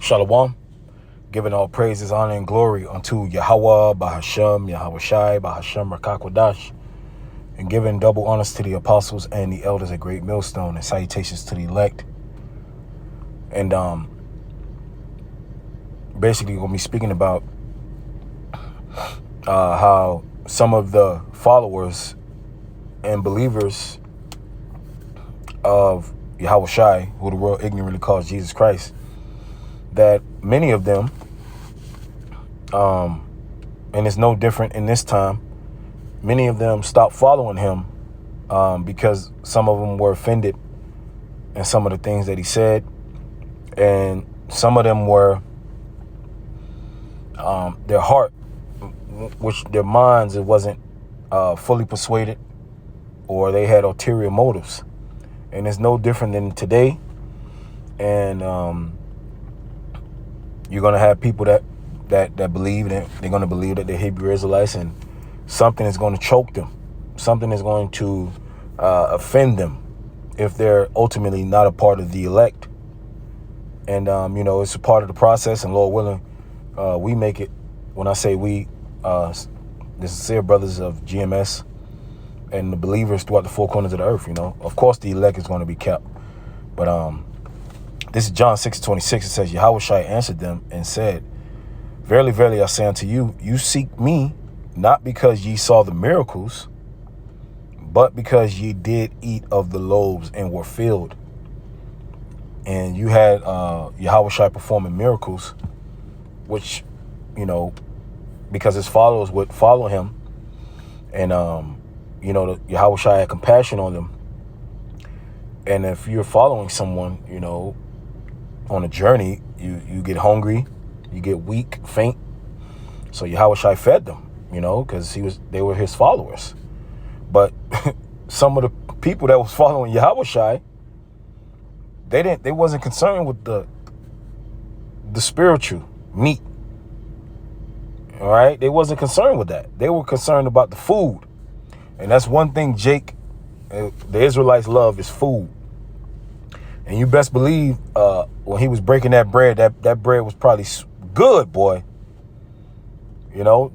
Shalom, giving all praises, honor, and glory unto Yahweh, Bahashem, Yahweh Shai, Bahashem, Rakakwadash, and giving double honors to the apostles and the elders at Great Millstone, and salutations to the elect. And basically, we're going to be speaking about how some of the followers and believers of Yahweh Shai, who the world ignorantly calls Jesus Christ, that many of them, and it's no different in this time, many of them stopped following him because some of them were offended in some of the things that he said, and some of them were their heart, which their minds, it wasn't fully persuaded, or they had ulterior motives. And it's no different than today. And you're going to have people that believe that they're going to believe that they're Hebrew Israelites, and something is going to choke them. Something is going to offend them if they're ultimately not a part of the elect. And, it's a part of the process, and Lord willing, we make it. When I say we, the sincere brothers of GMS and the believers throughout the four corners of the earth, of course the elect is going to be kept. But this is John 6:26. It says, Yahweh Shai answered them and said, Verily, verily, I say unto you, you seek me, not because ye saw the miracles, but because ye did eat of the loaves and were filled. And you had Yahweh Shai performing miracles, which, because his followers would follow him. And, Yahweh Shai had compassion on them. And if you're following someone, on a journey, you get hungry, you get weak, faint. So Yahweh Shai fed them, because they were his followers. But some of the people that was following Yahweh Shai, they wasn't concerned with the spiritual meat. All right, they wasn't concerned with that. They were concerned about the food. And that's one thing the Israelites love is food. And you best believe when he was breaking that bread, that bread was probably good, boy.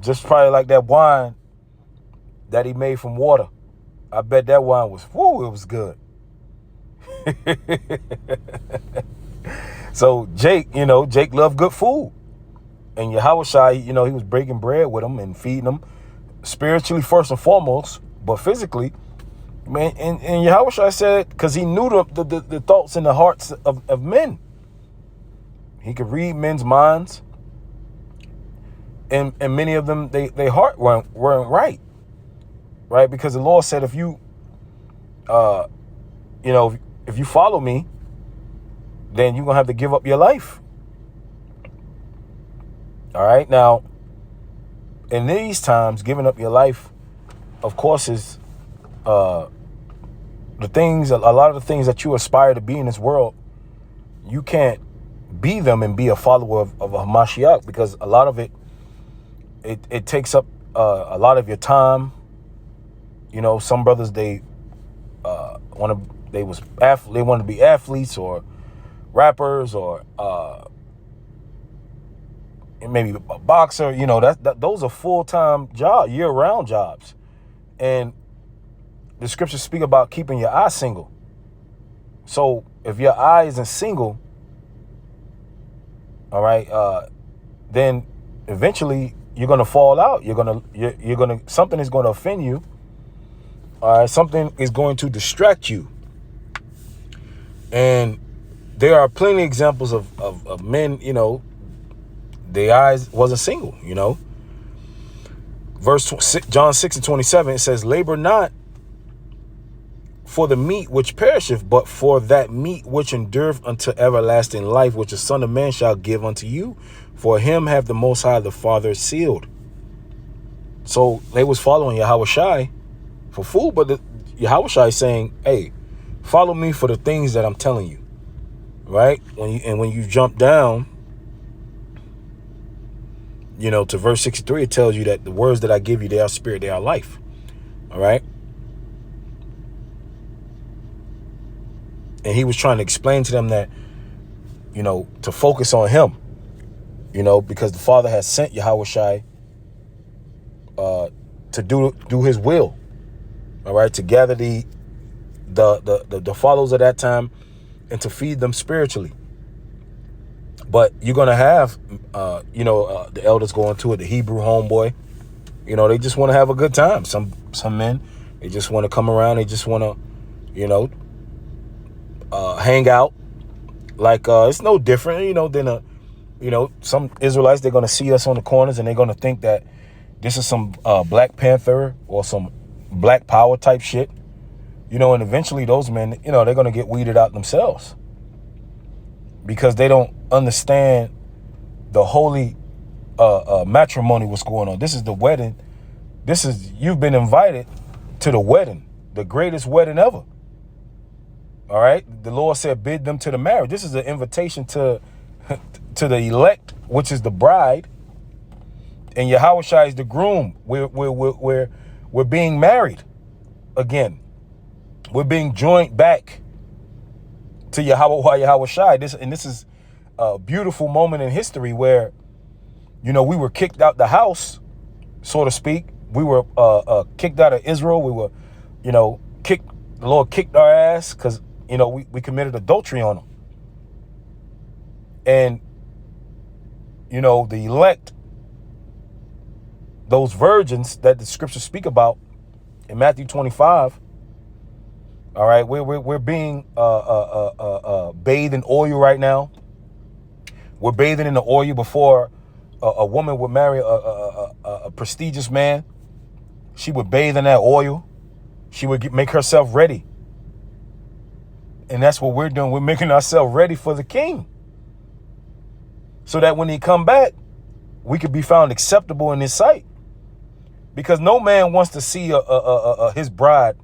Just probably like that wine that he made from water. I bet that wine was, it was good. So Jake loved good food. And Yahweh Shai, he was breaking bread with them and feeding them spiritually first and foremost, but physically. Man, and Yahweh Shai said, because he knew the thoughts in the hearts of men. He could read men's minds. And many of them, they heart weren't right. Right? Because the Lord said, if you follow me, then you're going to have to give up your life. All right. Now, in these times, giving up your life, of course, is a lot of the things that you aspire to be in this world, you can't be them and be a follower of a Hamashiach, because a lot of it takes up a lot of your time. Some brothers, they wanted to be athletes or rappers or maybe a boxer. Those are full-time jobs, year-round jobs. And the scriptures speak about keeping your eye single. So if your eye isn't single, all right, then eventually you're gonna fall out. Something is gonna offend you. All right, something is going to distract you. And there are plenty of examples of men, their eyes wasn't single, John 6:27, it says, labor not for the meat which perisheth, but for that meat which endureth unto everlasting life, which the Son of Man shall give unto you. For him have the Most High the Father sealed. So they was following Yahweh Shai for food, but Yahweh Shai is saying, hey, follow me for the things that I'm telling you. Right? When you jump down, to verse 63, it tells you that the words that I give you, they are spirit, they are life. All right? And he was trying to explain to them that to focus on him, because the Father has sent Yahushua to do his will. All right, to gather the followers of that time and to feed them spiritually. But you're gonna have the elders going to it, the Hebrew homeboy. They just want to have a good time. Some men, they just want to come around. They just want to, hang out. Like it's no different, than some Israelites. They're gonna see us on the corners and they're gonna think that this is some Black Panther or some Black Power type shit. And eventually those men, they're gonna get weeded out themselves because they don't understand the holy matrimony, what's going on. This is the wedding. You've been invited to the wedding, the greatest wedding ever. All right. The Lord said, bid them to the marriage. This is an invitation to the elect, which is the bride, and Yahushua is the groom. We're being married again. We're being joined back to Yahushua. This is a beautiful moment in history where, we were kicked out the house, so to speak. We were kicked out of Israel. We were, the Lord kicked our ass because, we committed adultery on them. And, the elect, those virgins that the scriptures speak about in Matthew 25, all right, we're being bathed in oil right now. We're bathing in the oil before a woman would marry a prestigious man. She would bathe in that oil. She would make herself ready. And that's what we're doing. We're making ourselves ready for the king. So that when he come back, we could be found acceptable in his sight. Because no man wants to see his bride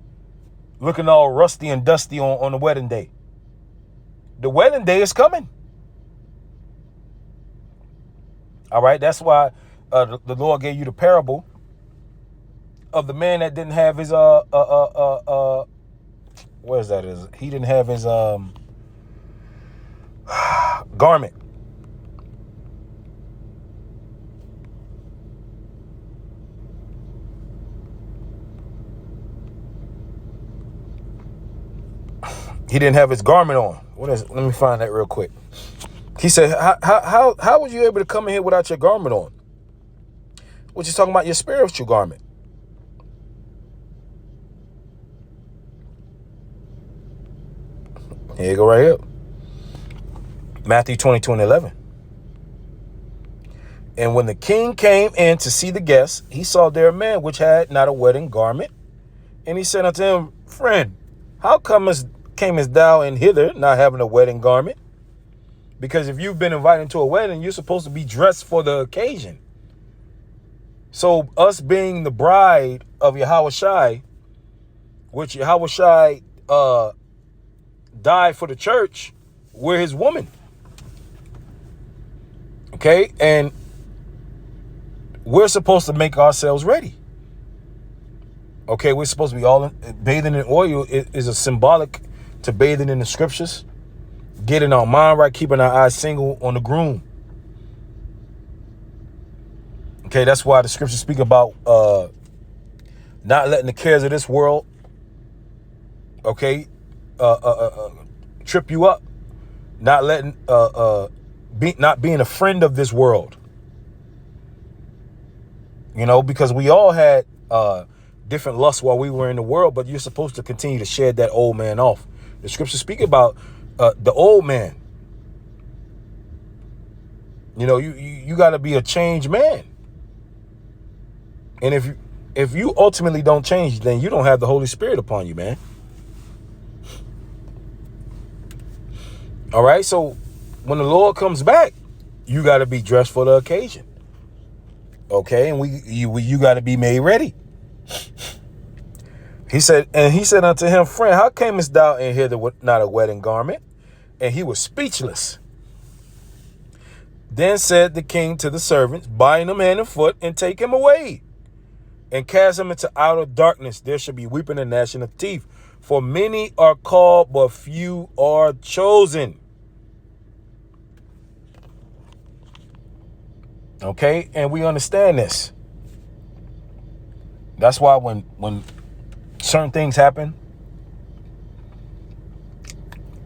looking all rusty and dusty on the wedding day. The wedding day is coming. All right, that's why the Lord gave you the parable of the man that didn't have his where is that? He didn't have his garment. He didn't have his garment on. What is it? Let me find that real quick. He said, how was you able to come in here without your garment on? What you talking about, your spiritual garment? Here you go right here. Matthew 22:11. And when the king came in to see the guests, he saw there a man which had not a wedding garment. And he said unto him, friend, how camest thou in hither not having a wedding garment? Because if you've been invited to a wedding, you're supposed to be dressed for the occasion. So us being the bride of Yahushua, which Yahushua died for the church, we're his woman. Okay? And we're supposed to make ourselves ready. Okay? We're supposed to be all bathing in oil. It is a symbolic to bathing in the scriptures. Getting our mind right, keeping our eyes single on the groom. Okay, that's why the scriptures speak about not letting the cares of this world, okay, trip you up. Not letting not being a friend of this world. Because we all had different lusts while we were in the world, but you're supposed to continue to shed that old man off. The scriptures speak about the old man. You got to be a changed man. And if you ultimately don't change, then you don't have the Holy Spirit upon you, man. All right. So when the Lord comes back, you got to be dressed for the occasion. Okay. And you got to be made ready. He said unto him, friend, how camest thou in hither with not a wedding garment? And he was speechless. Then said the king to the servants, bind him hand and foot and take him away and cast him into outer darkness. There shall be weeping and gnashing of teeth. For many are called, but few are chosen. Okay, and we understand this. That's why when certain things happen,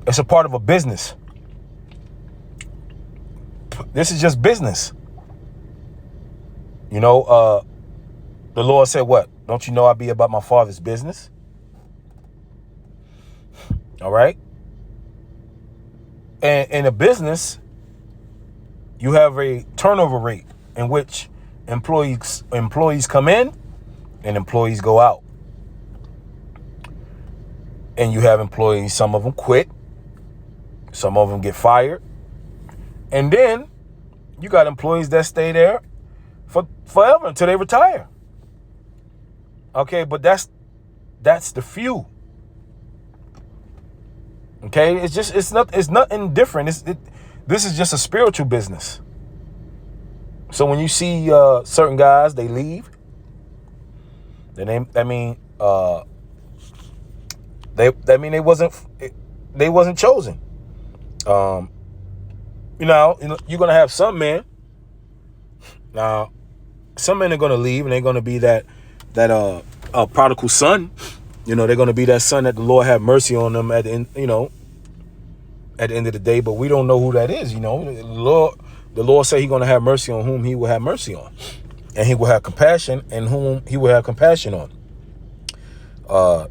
it's a part of a business. This is just business. You know, the Lord said what? Don't you know I be about my Father's business? All right. And in a business, you have a turnover rate in which employees come in and employees go out. And you have employees, some of them quit, some of them get fired. And then you got employees that stay there for forever until they retire. Okay, but that's the few. Okay, it's nothing different. This is just a spiritual business. So when you see certain guys, they leave. Then they wasn't chosen. You know, you're gonna have some men. Now, some men are gonna leave, and they're gonna be that prodigal son. You know, they're gonna be that son that the Lord have mercy on them at the end. You know, at the end of the day, but we don't know who that is. You know, the Lord said He's gonna have mercy on whom He will have mercy on, and He will have compassion and whom He will have compassion on. How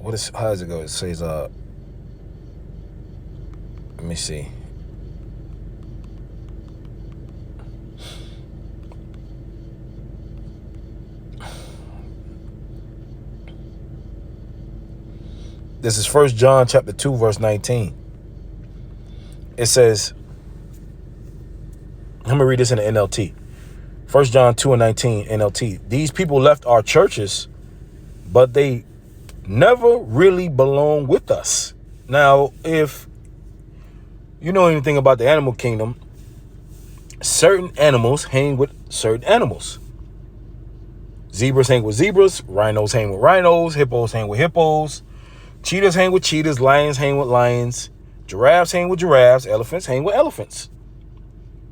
does it go? It says, let me see. This is 1 John chapter 2, verse 19. It says, I'm going to read this in the NLT. 1 John 2 and 19 NLT. These people left our churches, but they never really belong with us. Now, if you know anything about the animal kingdom, certain animals hang with certain animals. Zebras hang with zebras, rhinos hang with rhinos, hippos hang with hippos, cheetahs hang with cheetahs, lions hang with lions, giraffes hang with giraffes, elephants hang with elephants.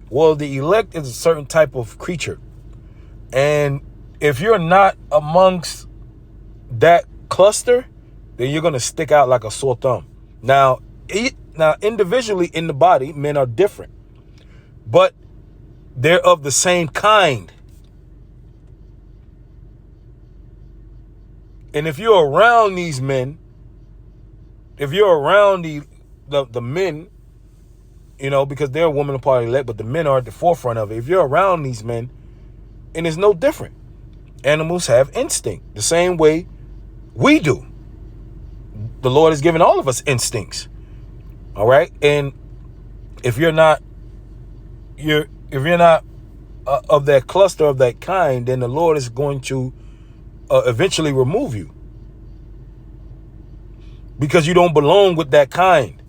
Well, the elect is a certain type of creature. And if you're not amongst that cluster, then you're going to stick out like a sore thumb. Now, individually in the body, men are different, but they're of the same kind. And if you're around these men, if you're around the men, you know, because they're a woman of party elect, but the men are at the forefront of it. If you're around these men, and it's no different. Animals have instinct the same way we do. The Lord has given all of us instincts. All right. And if you're not of that cluster, of that kind, then the Lord is going to eventually remove you, because you don't belong with that kind.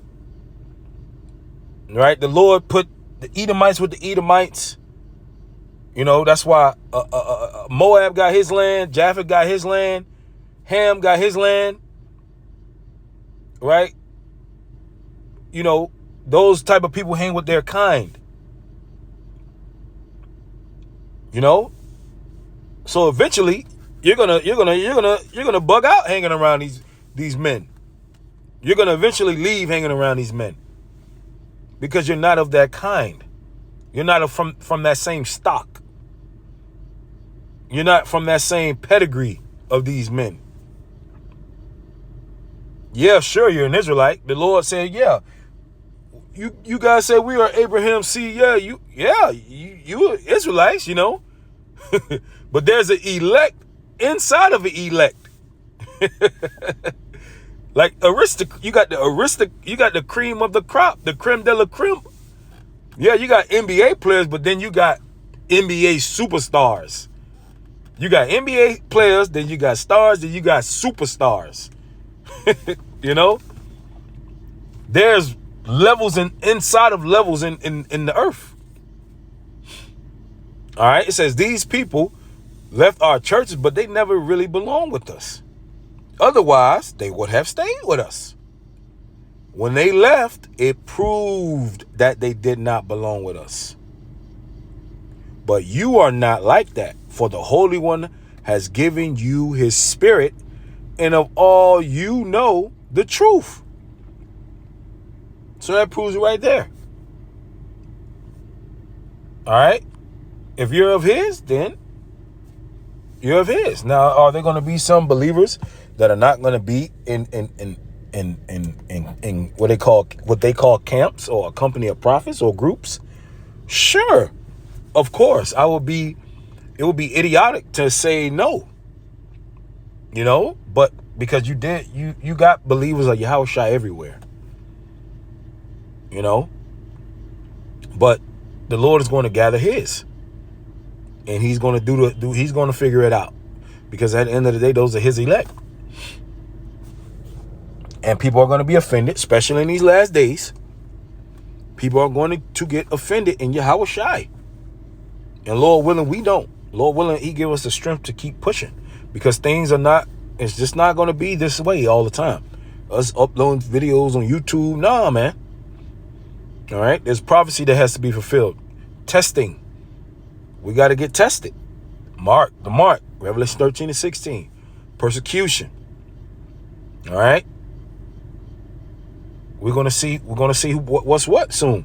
Right? The Lord put the Edomites with the Edomites. You know, that's why Moab got his land, Japheth got his land, Ham got his land. Right? You know, those type of people hang with their kind. You know? So eventually you're gonna bug out hanging around these men. You're gonna eventually leave hanging around these men, because you're not of that kind. You're not from that same stock. You're not from that same pedigree of these men. Yeah, sure, you're an Israelite. The Lord said, yeah, you guys say we are Abraham's seed. Yeah, you are Israelites, you know. But there's an elect inside of an elect. Like you got the cream of the crop, the creme de la creme. Yeah, you got NBA players, but then you got NBA superstars. You got NBA players, then you got stars, then you got superstars. You know? There's levels inside of levels in the earth. All right, it says these people left our churches, but they never really belong with us. Otherwise, they would have stayed with us. When they left, it proved that they did not belong with us. But you are not like that, for the Holy One has given you his Spirit, and of all you know the truth. So that proves it right there. All right? If you're of his, then you're of his. Now, are there going to be some believers that are not going to be in what they call camps or a company of prophets or groups? Sure. Of course. It would be idiotic to say no. But because you got believers of Yahushua everywhere. But the Lord is going to gather his. And he's going to he's going to figure it out. Because at the end of the day, those are his elect. And people are going to be offended, especially in these last days. People are going to get offended in Yahushua. And Lord willing, we don't. Lord willing, he give us the strength to keep pushing. Because it's just not going to be this way all the time. Us uploading videos on YouTube, nah, man. All right? There's prophecy that has to be fulfilled. Testing. We got to get tested. The mark. Revelation 13 and 16. Persecution. All right? We're going to see what's what soon.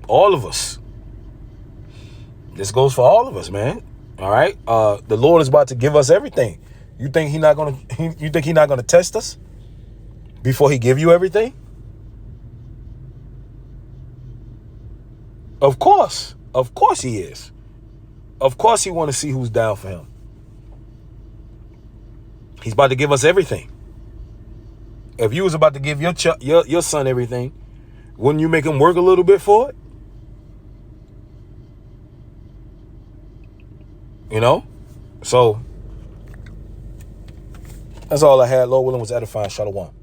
All of us. This goes for all of us, man. All right? The Lord is about to give us everything. You think he's not going to test us before he give you everything? Of course. Of course he is. Of course he want to see who's down for him. He's about to give us everything. If you was about to give your son everything, wouldn't you make him work a little bit for it? So that's all I had. Lord willing was edifying. Shalom.